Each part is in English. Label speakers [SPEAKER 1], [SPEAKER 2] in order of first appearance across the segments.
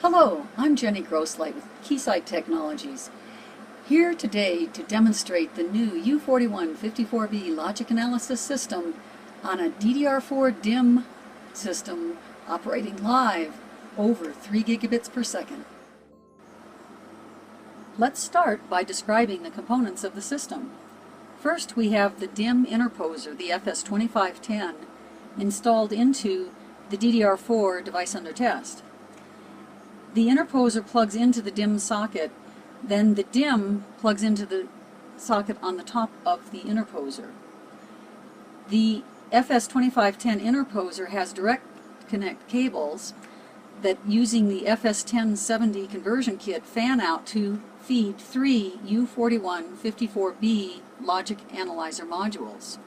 [SPEAKER 1] Hello, I'm Jenny Grosslight with Keysight Technologies, here today to demonstrate the new U4154B logic analysis system on a DDR4 DIMM system operating live over 3 gigabits per second. Let's start by describing the components of the system. First, we have the DIMM interposer, the FS2510, installed into the DDR4 device under test. The interposer plugs into the DIMM socket, then the DIMM plugs into the socket on the top of the interposer. The FS2510 interposer has direct connect cables that, using the FS1070 conversion kit, fan out to feed 3 U4154B logic analyzer modules.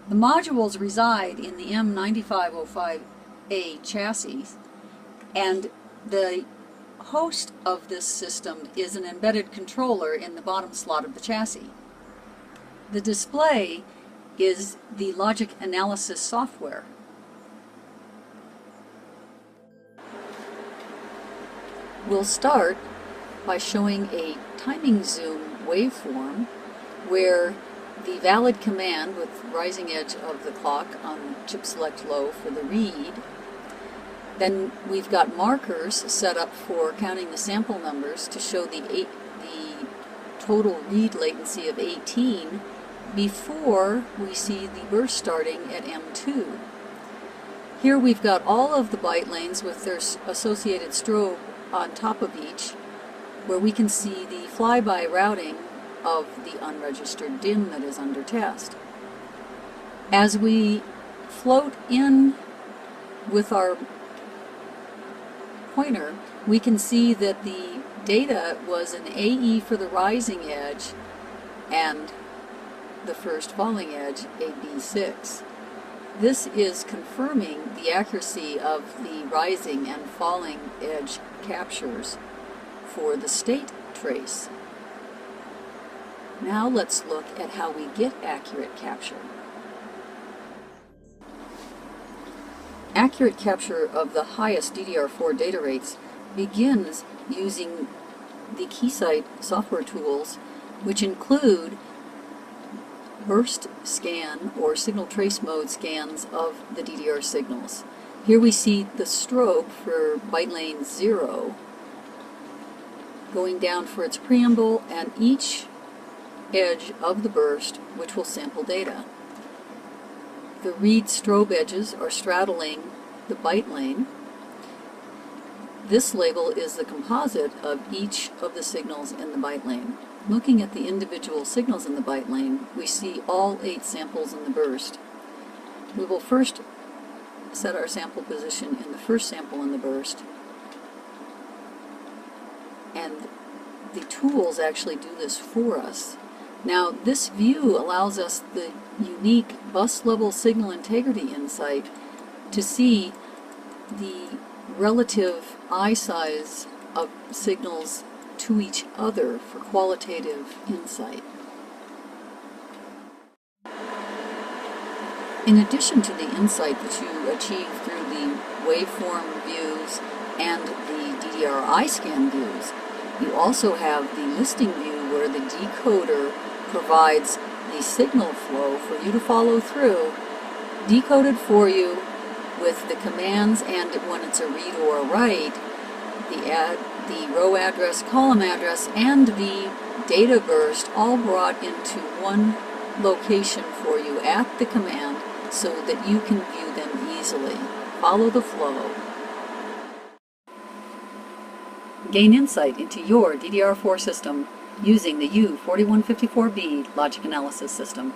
[SPEAKER 1] The modules reside in the M9505A chassis, and the host of this system is an embedded controller in the bottom slot of the chassis. The display is the logic analysis software. We'll start by showing a timing zoom waveform where the valid command with rising edge of the clock on chip select low for the read. Then we've got markers set up for counting the sample numbers to show the total read latency of 18 before we see the burst starting at M2. Here we've got all of the byte lanes with their associated strobe on top of each, where we can see the flyby routing of the unregistered DIMM that is under test. As we float in with our pointer, we can see that the data was an AE for the rising edge and the first falling edge a B6. This is confirming the accuracy of the rising and falling edge captures for the state trace. Now let's look at how we get accurate capture. Accurate capture of the highest DDR4 data rates begins using the Keysight software tools, which include burst scan or signal trace mode scans of the DDR signals. Here we see the strobe for byte lane 0 going down for its preamble and each edge of the burst, which will sample data. The read strobe edges are straddling the byte lane. This label is the composite of each of the signals in the byte lane. Looking at the individual signals in the byte lane, we see all 8 samples in the burst. We will first set our sample position in the first sample in the burst, and the tools actually do this for us. Now, this view allows us the unique bus-level signal integrity insight to see the relative eye size of signals to each other for qualitative insight. In addition to the insight that you achieve through the waveform views and the DDR iScan views, you also have the listing view where the decoder provides the signal flow for you to follow through, decoded for you with the commands, and when it's a read or a write, the row address, column address, and the data burst all brought into one location for you at the command so that you can view them easily. Follow the flow. Gain insight into your DDR4 system using the U4154B logic analysis system.